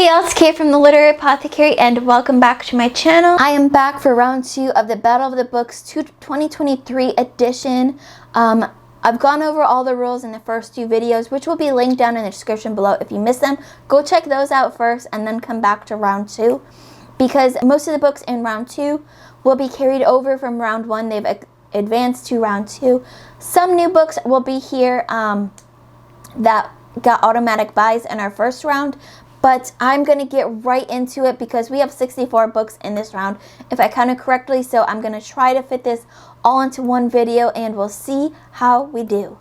y'all, it's Kate from the Literary Apothecary and welcome back to my channel. I am back for round 2 of the Battle of the Books 2023 edition. I've gone over all the rules in the first 2 videos, which will be linked down in the description below. If you missed them, go check those out first and then come back to round 2, because most of the books in round 2 will be carried over from round 1. They've advanced to round 2. Some new books will be here that got automatic buys in our first round, but I'm going to get right into it because we have 64 books in this round, if I counted correctly, so I'm going to try to fit this all into one video and we'll see how we do.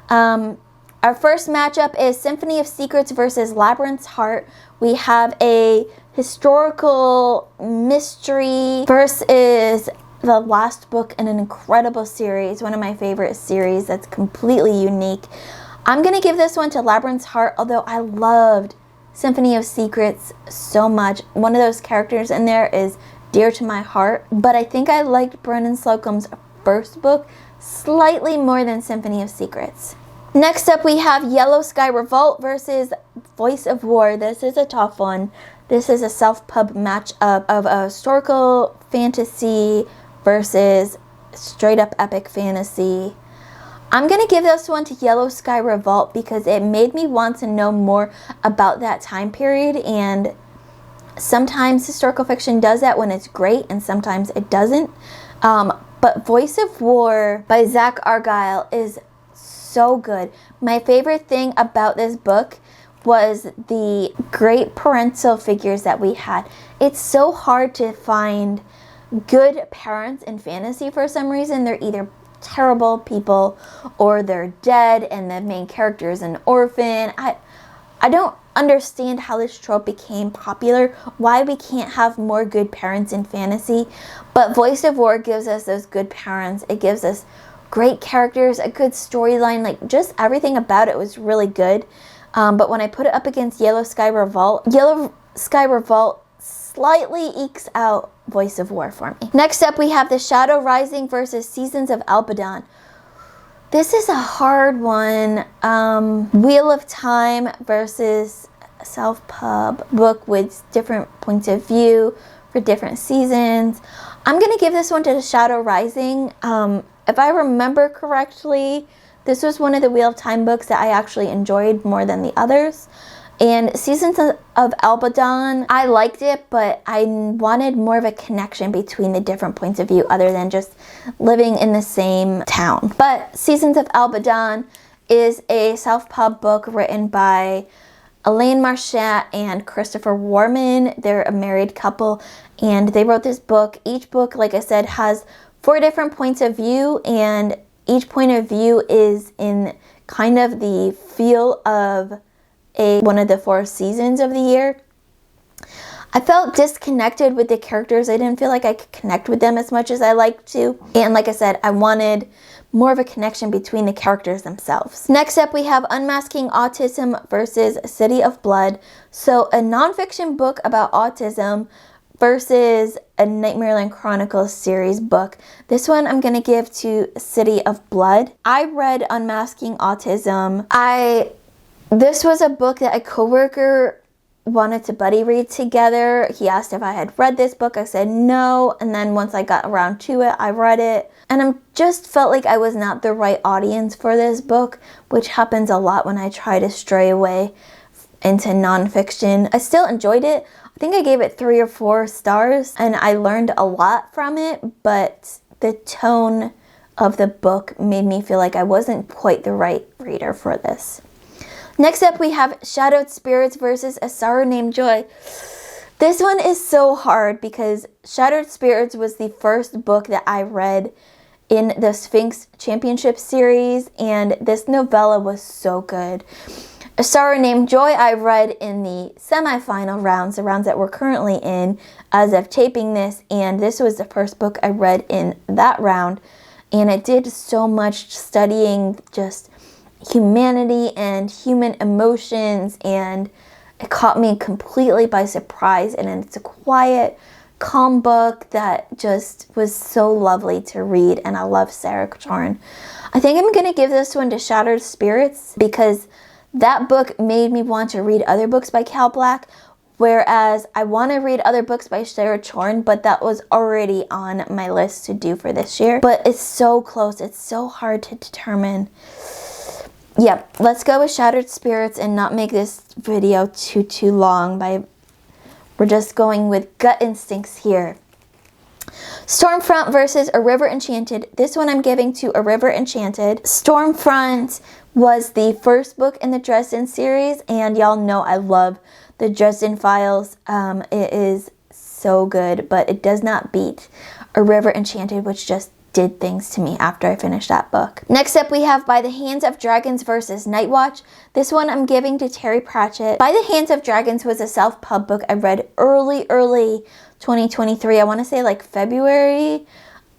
Our first matchup is Symphony of Secrets versus Labyrinth's Heart. We have a historical mystery versus the last book in an incredible series, one of my favorite series that's completely unique. I'm going to give this one to Labyrinth's Heart, although I loved Symphony of Secrets so much. One of those characters in there is dear to my heart, but I think I liked Brennan Slocum's first book slightly more than Symphony of Secrets. Next up, we have Yellow Sky Revolt versus Voice of War. This is a tough one. This is a self-pub matchup of a historical fantasy versus straight up epic fantasy. I'm going to give this one to Yellow Sky Revolt because it made me want to know more about that time period, and sometimes historical fiction does that when it's great and sometimes it doesn't. But Voice of War by Zach Argyle is so good. My favorite thing about this book was the great parental figures that we had. It's so hard to find good parents in fantasy for some reason. They're either terrible people or they're dead and the main character is an orphan. I don't understand how this trope became popular, why we can't have more good parents in fantasy, but Voice of War gives us those good parents. It gives us great characters, a good storyline, like just everything about it was really good. But when I put it up against Yellow Sky Revolt slightly ekes out Voice of War for me. Next up, we have The Shadow Rising versus Seasons of Albadone. This is a hard one. Wheel of Time versus self-pub book with different points of view for different seasons. I'm going to give this one to The Shadow Rising. If I remember correctly, this was one of the Wheel of Time books that I actually enjoyed more than the others. And Seasons of Albadone, I liked it, but I wanted more of a connection between the different points of view other than just living in the same town. But Seasons of Albadone is a self-pub book written by Elaine Marchant and Christopher Warman. They're a married couple, and they wrote this book. Each book, like I said, has 4 different points of view, and each point of view is in kind of the feel of one of the 4 seasons of the year. I felt disconnected with the characters. I didn't feel like I could connect with them as much as I like to. And like I said, I wanted more of a connection between the characters themselves. Next up, we have Unmasking Autism versus City of Blood. So a nonfiction book about autism versus a Nightmareland Chronicles series book. This one I'm going to give to City of Blood. I read Unmasking Autism. This was a book that a coworker wanted to buddy read together. He asked if I had read this book. I said no, and then once I got around to it, I read it. And I just felt like I was not the right audience for this book, which happens a lot when I try to stray away into nonfiction. I still enjoyed it. I think I gave it 3 or 4 stars, and I learned a lot from it, but the tone of the book made me feel like I wasn't quite the right reader for this. Next up, we have Shadowed Spirits versus A Sorrow Named Joy. This one is so hard because Shadowed Spirits was the first book that I read in the Sphinx Championship series, and this novella was so good. A Sorrow Named Joy I read in the semi-final rounds, the rounds that we're currently in as of taping this, and this was the first book I read in that round, and it did so much studying just humanity and human emotions, and it caught me completely by surprise. And it's a quiet, calm book that just was so lovely to read, and I love Sarah Torn. I think I'm going to give this one to Shattered Spirits because that book made me want to read other books by Cal Black, Whereas I want to read other books by Sarah Chorn, but that was already on my list to do for this year. But it's so close. It's so hard to determine. Yep, let's go with Shattered Spirits and not make this video too long. We're just going with gut instincts here. Stormfront versus A River Enchanted. This one I'm giving to A River Enchanted. Stormfront was the first book in the Dresden series, and y'all know I love the Dresden Files. It is so good, but it does not beat A River Enchanted, which just did things to me after I finished that book. Next up we have By the Hands of Dragons versus Nightwatch. This one I'm giving to Terry Pratchett. By the Hands of Dragons was a self-pub book I read early 2023. I want to say like February.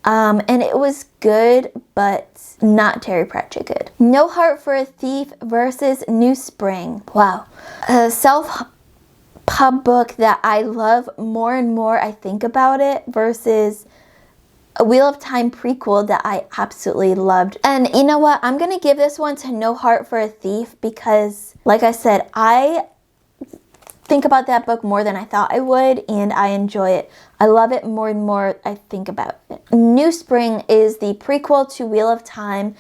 And it was good, but not Terry Pratchett good. No Heart for a Thief versus New Spring. Wow. A self-pub book that I love more and more I think about it versus a Wheel of Time prequel that I absolutely loved. And you know what? I'm going to give this one to No Heart for a Thief because, like I said, I think about that book more than I thought I would, and I enjoy it. I love it more and more I think about it. New Spring is the prequel to Wheel of Time.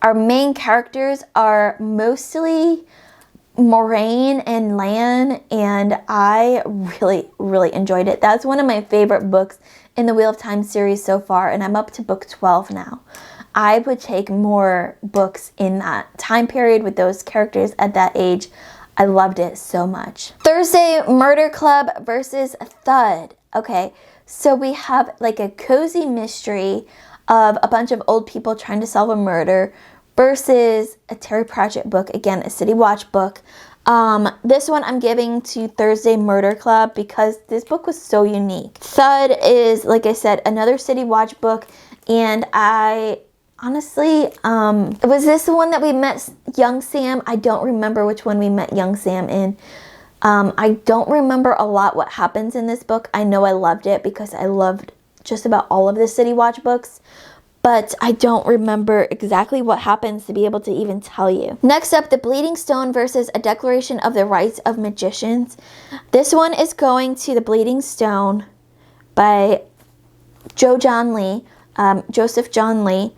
Our main characters are mostly Moraine and Lan, and I really enjoyed it. That's one of my favorite books in the Wheel of Time series so far, and I'm up to book 12 now. I would take more books in that time period with those characters at that age. I loved it so much. Thursday Murder Club versus Thud. Okay, so we have like a cozy mystery of a bunch of old people trying to solve a murder versus a Terry Pratchett book, again, a City Watch book. This one I'm giving to Thursday Murder Club because this book was so unique. Thud is, like I said, another City Watch book, and I honestly, was this the one that we met young Sam? I don't remember which one we met young Sam in. I don't remember a lot what happens in this book. I know I loved it because I loved just about all of the City Watch books, but I don't remember exactly what happens to be able to even tell you. Next up, The Bleeding Stone versus A Declaration of the Rights of Magicians. This one is going to The Bleeding Stone by Joseph John Lee.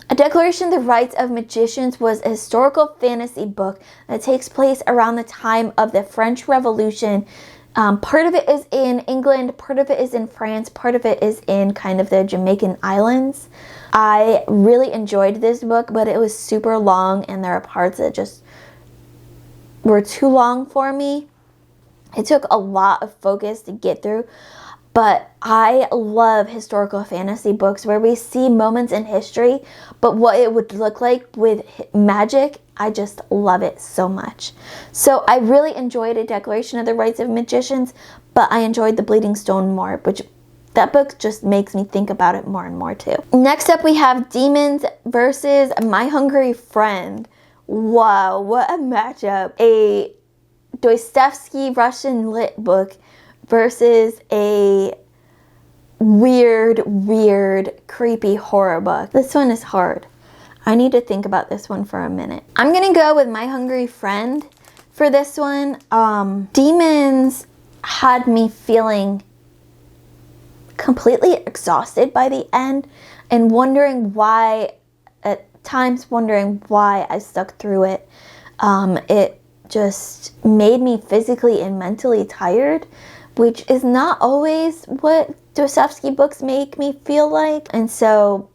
A Declaration of the Rights of Magicians was a historical fantasy book that takes place around the time of the French Revolution. Part of it is in England, part of it is in France, part of it is in kind of the Jamaican islands. I really enjoyed this book, but it was super long and there are parts that just were too long for me. It took a lot of focus to get through. But I love historical fantasy books where we see moments in history, but what it would look like with magic, I just love it so much. So I really enjoyed A Declaration of the Rights of Magicians, but I enjoyed The Bleeding Stone more, which that book just makes me think about it more and more too. Next up we have Demons versus My Hungry Friend. Wow, what a matchup. A Dostoevsky Russian lit book versus a weird, creepy horror book. This one is hard. I need to think about this one for a minute. I'm gonna go with My Hungry Friend for this one. Demons had me feeling completely exhausted by the end and at times wondering why I stuck through it. It just made me physically and mentally tired, which is not always what Dostoevsky books make me feel like. And so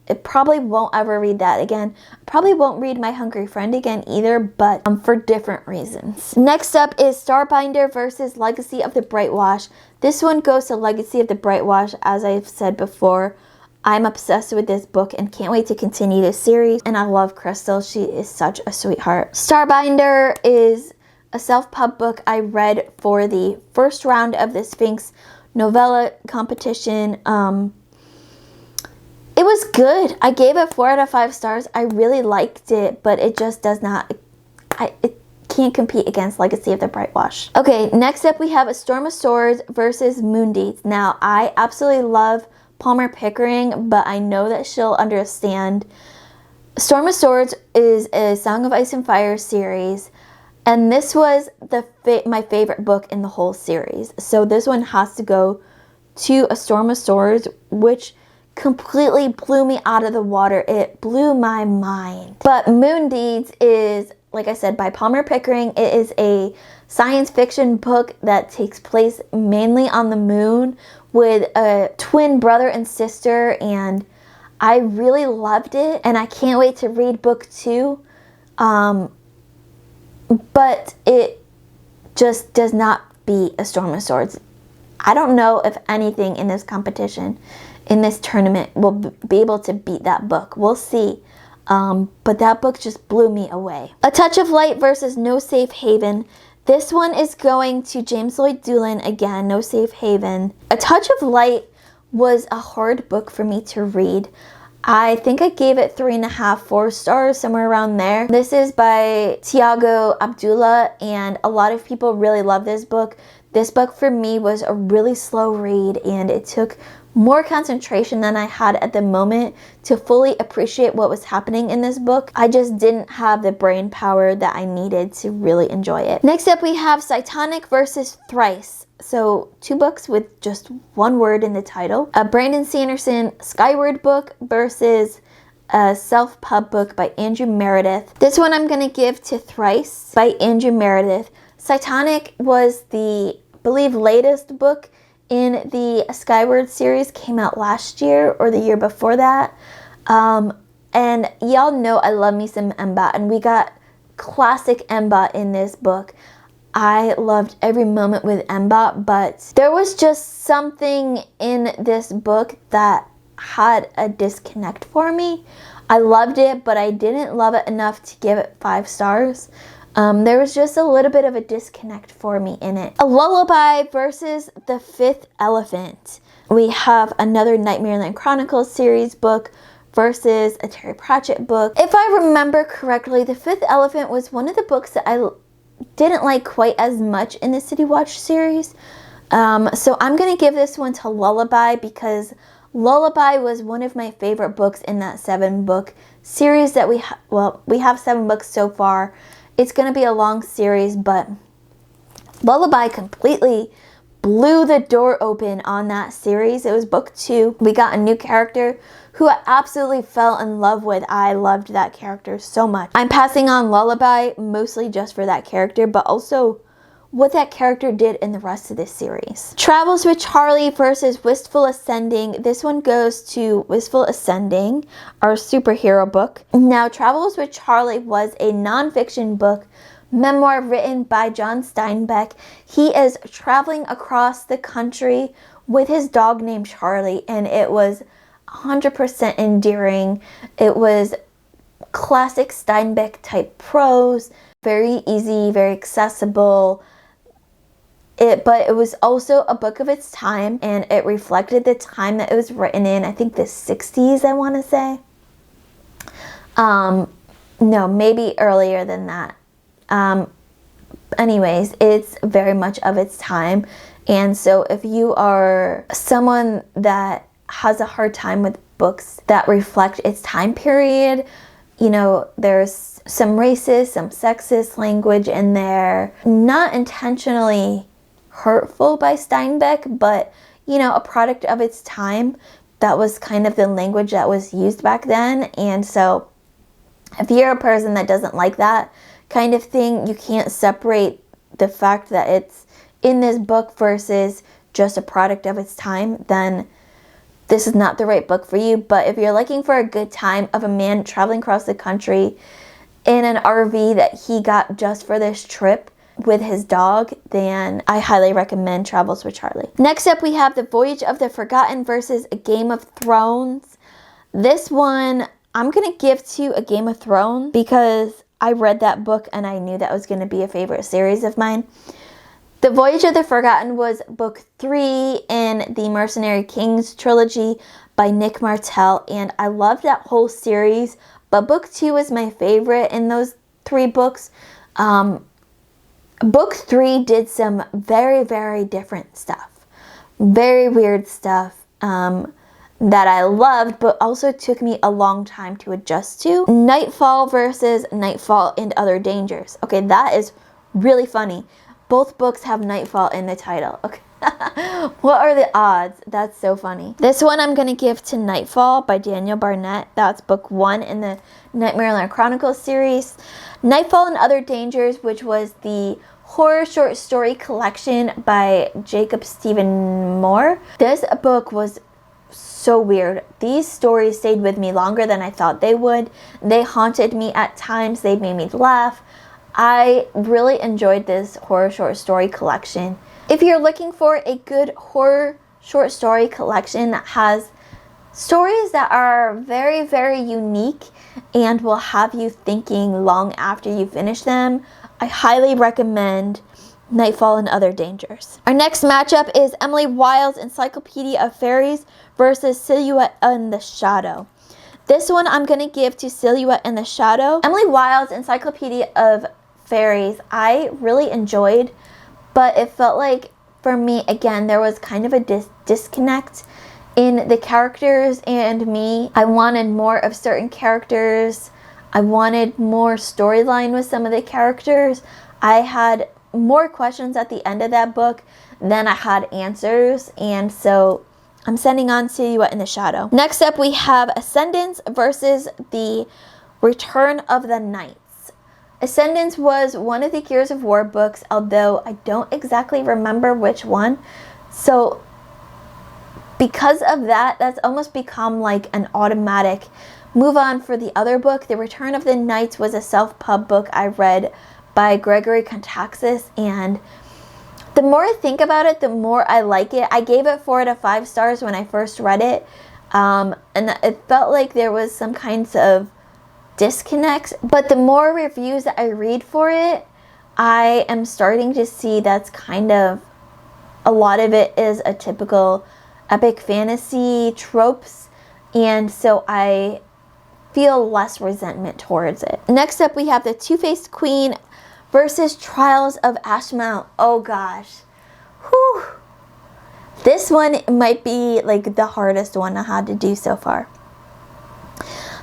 I probably won't ever read that again. Probably won't read My Hungry Friend again either, but for different reasons. Next up is Starbinder versus Legacy of the Brightwash. This one goes to Legacy of the Brightwash. As I've said before, I'm obsessed with this book and can't wait to continue this series. And I love Crystal. She is such a sweetheart. Starbinder is a self-pub book I read for the first round of the Sphinx novella competition. It was good. I gave it 4 out of 5 stars. I really liked it, but it just does not, it can't compete against Legacy of the Brightwash. Okay, next up we have A Storm of Swords versus Moondeeds. Now, I absolutely love Palmer Pickering, but I know that she'll understand. Storm of Swords is a Song of Ice and Fire series. And this was my favorite book in the whole series. So this one has to go to A Storm of Swords, which completely blew me out of the water. It blew my mind. But Moon Deeds is, like I said, by Palmer Pickering. It is a science fiction book that takes place mainly on the moon with a twin brother and sister, and I really loved it, and I can't wait to read book 2. But it just does not beat A Storm of Swords. I don't know if anything in this competition, in this tournament, will be able to beat that book. We'll see. But that book just blew me away. A Touch of Light versus No Safe Haven. This one is going to James Lloyd Doolin again, No Safe Haven. A Touch of Light was a hard book for me to read. I think I gave it 3.5, 4 stars, somewhere around there. This is by Tiago Abdullah, and a lot of people really love this book. This book for me was a really slow read, and it took more concentration than I had at the moment to fully appreciate what was happening in this book. I just didn't have the brain power that I needed to really enjoy it. Next up we have Cytonic versus Thrice. So 2 books with just 1 word in the title. A Brandon Sanderson Skyward book versus a self-pub book by Andrew Meredith. This one I'm going to give to Thrice by Andrew Meredith. Cytonic was the, I believe, latest book in the Skyward series. Came out last year or the year before that. And y'all know I love me some Mbot, and we got classic Mbot in this book. I loved every moment with Mbot, but there was just something in this book that had a disconnect for me. I loved it, but I didn't love it enough to give it 5 stars. There was just a little bit of a disconnect for me in it. A Lullaby versus The Fifth Elephant. We have another Nightmareland Chronicles series book versus a Terry Pratchett book. If I remember correctly, The Fifth Elephant was one of the books that I didn't like quite as much in the City Watch series. So I'm going to give this one to Lullaby, because Lullaby was one of my favorite books in that 7-book series that we have 7 books so far. It's going to be a long series, but Lullaby completely blew the door open on that series. It was book 2. We got a new character who I absolutely fell in love with. I loved that character so much. I'm passing on Lullaby mostly just for that character, but also what that character did in the rest of this series. Travels with Charley versus Wistful Ascending. This one goes to Wistful Ascending, our superhero book. Now, Travels with Charley was a nonfiction book, memoir written by John Steinbeck. He is traveling across the country with his dog named Charley, and it was 100% endearing. It was classic Steinbeck type prose, very easy, very accessible. But it was also a book of its time, and it reflected the time that it was written in. I think the 60s, I want to say. No, maybe earlier than that. Anyways, it's very much of its time. And so if you are someone that has a hard time with books that reflect its time period, you know, there's some racist, some sexist language in there. Not intentionally hurtful by Steinbeck, but, you know, a product of its time. That was kind of the language that was used back then. And so if you're a person that doesn't like that kind of thing, you can't separate the fact that it's in this book versus just a product of its time, then this is not the right book for you. But if you're looking for a good time of a man traveling across the country in an RV that he got just for this trip with his dog, then I highly recommend Travels with Charley. Next up, we have The Voyage of the Forgotten versus A Game of Thrones. This one I'm going to give to A Game of Thrones because I read that book and I knew that was going to be a favorite series of mine. The Voyage of the Forgotten was book 3 in the Mercenary Kings trilogy by Nick Martell, and I loved that whole series, but book 2 was my favorite in those 3 books. Book 3 did some very, very different stuff. Very weird stuff that I loved, but also took me a long time to adjust to. Nightfall versus Nightfall and Other Dangers. Okay, that is really funny. Both books have Nightfall in the title. Okay. What are the odds? That's so funny. This one I'm going to give to Nightfall by Daniel Barnett. That's book 1 in the Nightmareland Chronicles series. Nightfall and Other Dangers, which was the horror short story collection by Jacob Stephen Moore. This book was so weird. These stories stayed with me longer than I thought they would. They haunted me at times. They made me laugh. I really enjoyed this horror short story collection. If you're looking for a good horror short story collection that has stories that are very, very unique and will have you thinking long after you finish them, I highly recommend Nightfall and Other Dangers. Our next matchup is Emily Wilde's Encyclopedia of Faeries versus Silhouette in the Shadow. This one I'm going to give to Silhouette in the Shadow. Emily Wilde's Encyclopedia of Faeries I really enjoyed, but it felt like, for me, again, there was kind of a disconnect in the characters and me. I wanted more of certain characters. I wanted more storyline with some of the characters. I had more questions at the end of that book than I had answers, and so I'm sending on Silhouette in the Shadow. Next up, we have Ascendance versus the Return of the Knights. Ascendance was one of the Gears of War books, although I don't exactly remember which one. So because of that, that's almost become like an automatic move on for the other book. The Return of the Knights was a self-pub book I read by Gregory Contaxis, and the more I think about it, the more I like it. I gave it 4 out of 5 stars when I first read it, and it felt like there was some kinds of disconnect, but the more reviews that I read for it, I am starting to see that's kind of, a lot of it is a typical epic fantasy tropes, and so I feel less resentment towards it. Next up, we have the Two-Faced Queen versus Trials of Ashmount. Oh gosh. Whew. This one might be like the hardest one I had to do so far.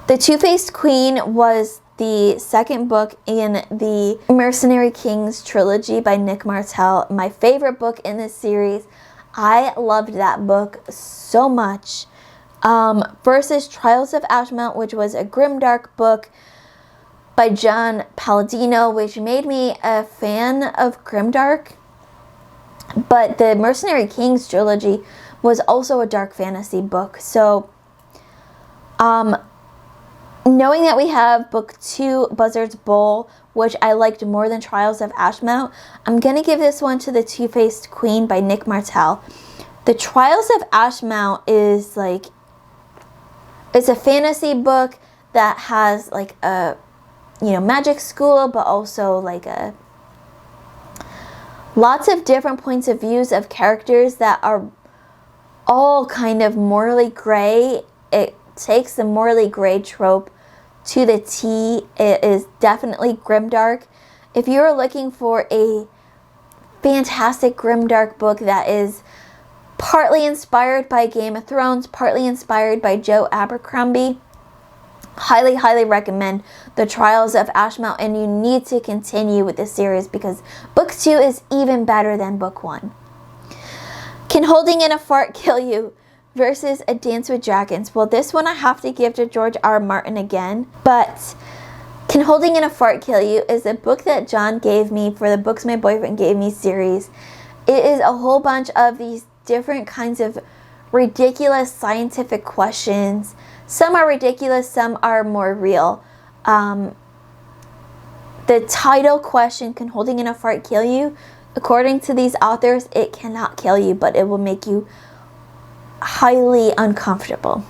The Two-Faced Queen was the second book in the Mercenary Kings trilogy by Nick Martell. My favorite book in this series. I loved that book so much. Versus Trials of Ashmount, which was a grimdark book by John Palladino, which made me a fan of grimdark. But the Mercenary Kings trilogy was also a dark fantasy book. So, knowing that we have book 2, Buzzard's Bowl, which I liked more than Trials of Ashmount, I'm going to give this one to the Two-Faced Queen by Nick Martell. The Trials of Ashmount is like, it's a fantasy book that has like a, magic school, but also like a lots of different points of views of characters that are all kind of morally gray. It takes the morally gray trope to the T. It is definitely grimdark. If you're looking for a fantastic grimdark book that is partly inspired by Game of Thrones, partly inspired by Joe Abercrombie, highly, highly recommend The Trials of Ashmount, and you need to continue with this series because book 2 is even better than book 1. Can Holding in a Fart Kill You versus A Dance with Dragons? Well, this one I have to give to George R. R. Martin again, but Can Holding in a Fart Kill You is a book that John gave me for the Books My Boyfriend Gave Me series. It is a whole bunch of these different kinds of ridiculous scientific questions. Some are ridiculous, some are more real. The title question, Can Holding in a Fart Kill You? According to these authors, it cannot kill you, but it will make you highly uncomfortable.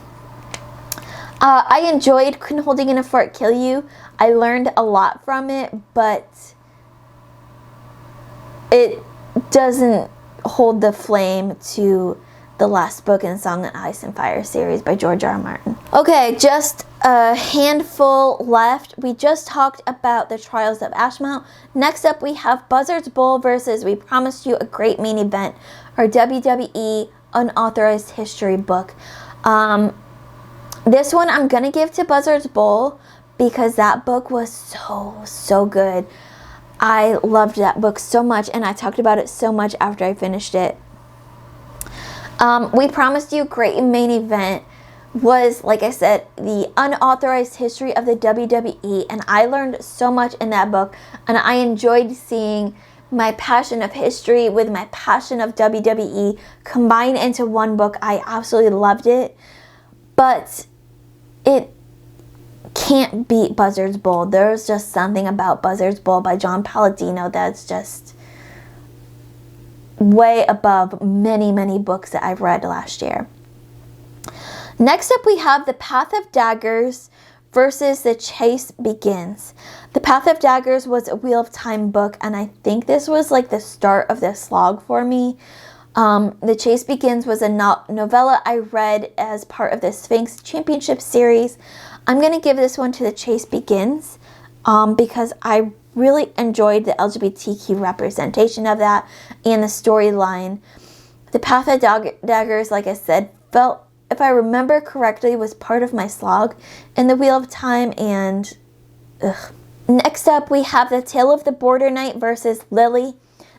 I enjoyed Can Holding in a Fart Kill You. I learned a lot from it, but it doesn't hold the flame to the last book in Song of Ice and Fire series by George R. R. Martin. Okay, just a handful left. We just talked about The Trials of Ashmount. Next up, we have Buzzard's Bowl versus We Promised You a Great Main Event, our WWE Unauthorized History book. This one I'm going to give to Buzzard's Bowl because that book was so good. I loved that book so much, and I talked about it so much after I finished it. We Promised You Great Main Event was, like I said, the unauthorized history of the WWE, and I learned so much in that book, and I enjoyed seeing my passion of history with my passion of WWE combined into one book. I absolutely loved it, but it can't beat Buzzard's Bowl. There's just something about Buzzard's Bowl by John Palladino that's just way above many, many books that I've read last year. Next up, we have The Path of Daggers versus The Chase Begins. The Path of Daggers was a Wheel of Time book, and I think this was like the start of the slog for me. The Chase Begins was a novella I read as part of the Sphinx Championship series. I'm going to give this one to The Chase Begins because I really enjoyed the LGBTQ representation of that and the storyline. The Path of Daggers, like I said, felt, if I remember correctly, was part of my slog in the Wheel of Time, and ugh. Next up, we have The Tale of the Border Knight versus Lily.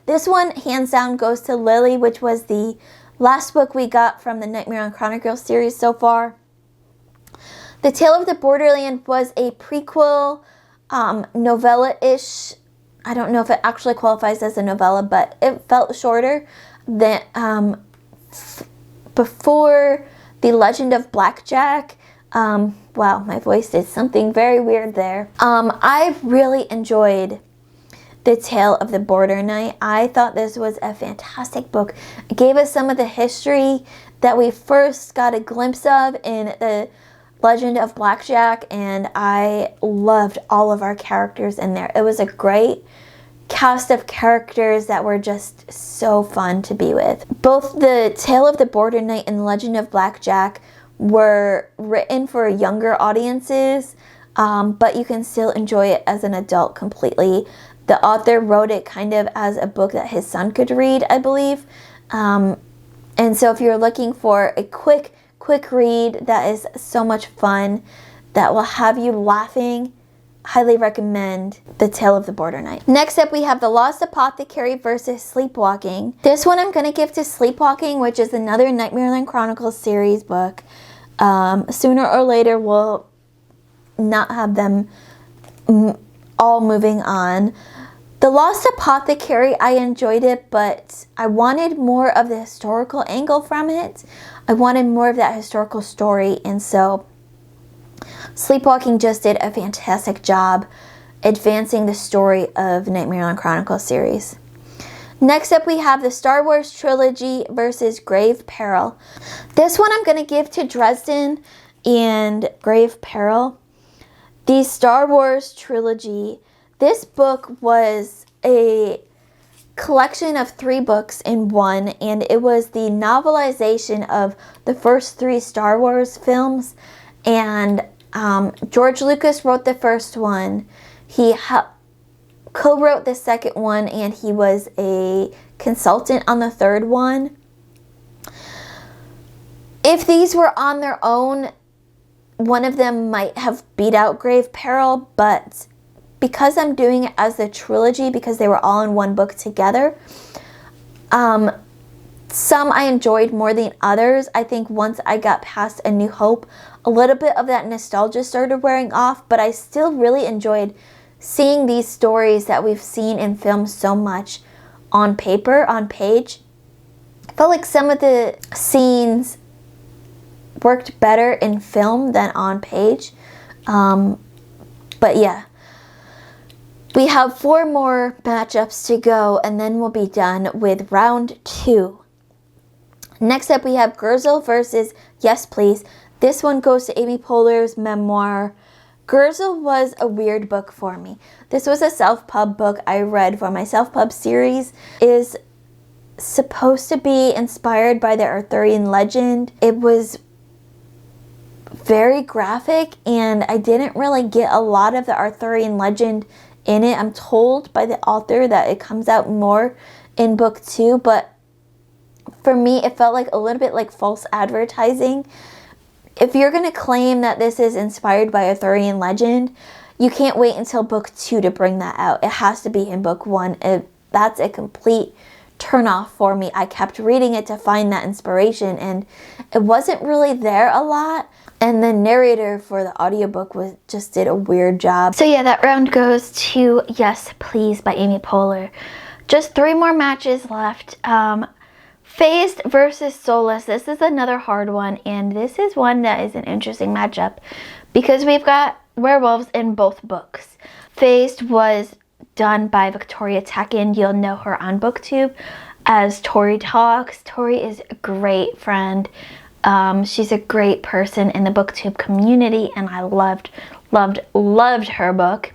This one, hands down, goes to Lily, which was the last book we got from the Nightmare on Chronicles series so far. The Tale of the Borderland was a prequel novella-ish. I don't know if it actually qualifies as a novella, but it felt shorter than before The Legend of Blackjack. Wow, my voice did something very weird there. I really enjoyed The Tale of the Border Knight. I thought this was a fantastic book. It gave us some of the history that we first got a glimpse of in The Legend of Blackjack, and I loved all of our characters in there. It was a great cast of characters that were just so fun to be with. Both The Tale of the Border Knight and Legend of Blackjack were written for younger audiences, but you can still enjoy it as an adult completely. The author wrote it kind of as a book that his son could read, I believe. And so if you're looking for a quick read that is so much fun, that will have you laughing, highly recommend The Tale of the Border Knight. Next up, we have The Lost Apothecary versus Sleepwalking. This one I'm going to give to Sleepwalking, which is another Nightmare on Chronicles series book. Sooner or later, we'll not have them all moving on. The Lost Apothecary, I enjoyed it, but I wanted more of the historical angle from it. I wanted more of that historical story, and so Sleepwalking just did a fantastic job advancing the story of Nightmare on Chronicles series. Next up, we have the Star Wars Trilogy versus Grave Peril. This one I'm going to give to Dresden and Grave Peril. The Star Wars Trilogy, this book was a collection of 3 books in one, and it was the novelization of the first 3 Star Wars films, and George Lucas wrote the first one. He co-wrote the second one, and he was a consultant on the third one. If these were on their own, one of them might have beat out Grave Peril, but because I'm doing it as a trilogy, because they were all in one book together, some I enjoyed more than others. I think once I got past A New Hope, a little bit of that nostalgia started wearing off, but I still really enjoyed seeing these stories that we've seen in films so much on paper, on page. I felt like some of the scenes worked better in film than on page. But yeah. We have 4 more matchups to go, and then we'll be done with round 2. Next up, we have Gerzel versus Yes Please. This one goes to Amy Poehler's memoir. Gerzel was a weird book for me. This was a self-pub book I read for my self-pub series. It is supposed to be inspired by the Arthurian legend. It was very graphic, and I didn't really get a lot of the Arthurian legend in it. I'm told by the author that it comes out more in book 2, but for me it felt like a little bit like false advertising. If you're going to claim that this is inspired by Arthurian legend, you can't wait until book 2 to bring that out. It has to be in book 1. That's a complete turn off for me. I kept reading it to find that inspiration, and it wasn't really there a lot. And the narrator for the audiobook just did a weird job. So yeah, that round goes to Yes Please by Amy Poehler. Just 3 more matches left. Phased versus Soulless. This is another hard one, and this is one that is an interesting matchup because we've got werewolves in both books. Phased was done by Victoria Tekken. You'll know her on BookTube as Tori Talks. Tori is a great friend. She's a great person in the BookTube community, and I loved her book.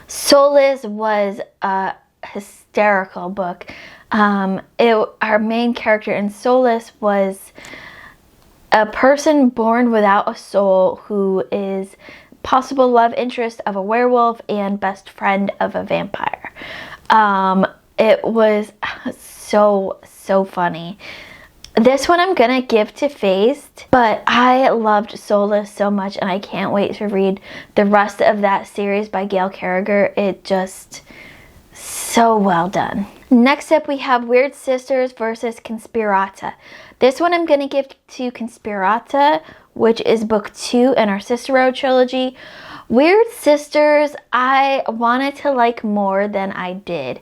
Soulless was a hysterical book. Our main character in Soulless was a person born without a soul who is possible love interest of a werewolf and best friend of a vampire. It was so funny. This one I'm gonna give to Phased, but I loved Soulless so much, and I can't wait to read the rest of that series by Gail Carriger. It just so well done. Next up, we have Weird Sisters versus Conspirata. This one I'm gonna give to Conspirata, which is book 2 in our Sister Road trilogy. Weird Sisters, I wanted to like more than I did.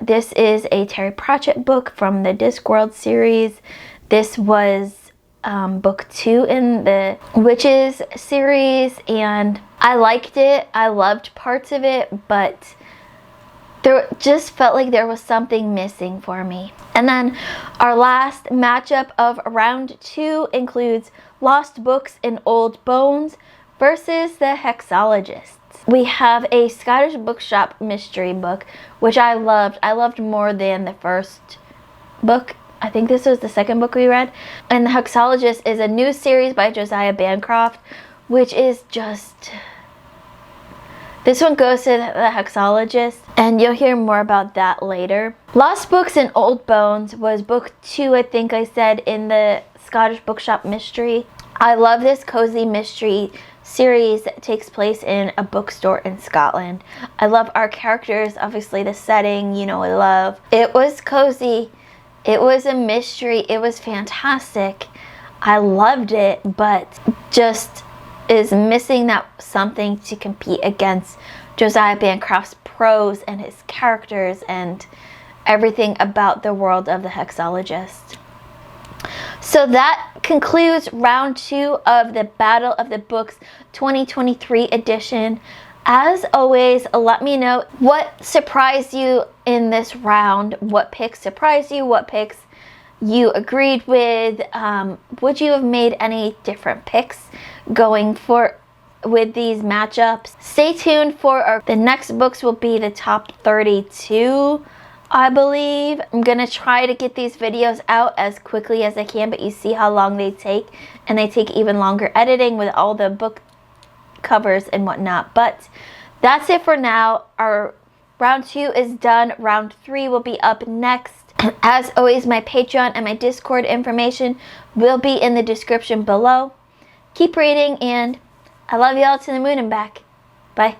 This is a Terry Pratchett book from the Discworld series. This was book 2 in the Witches series, and I liked it. I loved parts of it, but there just felt like there was something missing for me. And then our last matchup of round 2 includes Lost Books in Old Bones versus the Hexologists. We have a Scottish bookshop mystery book, which I loved. I loved more than the first book. I think this was the second book we read. And the Hexologist is a new series by Josiah Bancroft, which is just... This one goes to the Hexologist, and you'll hear more about that later. Lost Books in Old Bones was book 2, I think I said, in the Scottish bookshop mystery. I love this cozy mystery series that takes place in a bookstore in Scotland. I love our characters, obviously the setting, you know, I love. It was cozy, it was a mystery, it was fantastic. I loved it, but just is missing that something to compete against Josiah Bancroft's prose and his characters and everything about the world of the Hexologist. So that concludes round 2 of the Battle of the Books 2023 edition. As always, let me know what surprised you in this round. What picks surprised you? What picks you agreed with? Would you have made any different picks going with these matchups? Stay tuned for the next books will be the top 32. I believe. I'm gonna try to get these videos out as quickly as I can, but you see how long they take, and they take even longer editing with all the book covers and whatnot. But that's it for now. Our round 2 is done. Round 3 will be up next. And as always, my Patreon and my Discord information will be in the description below. Keep reading, and I love y'all to the moon and back. Bye.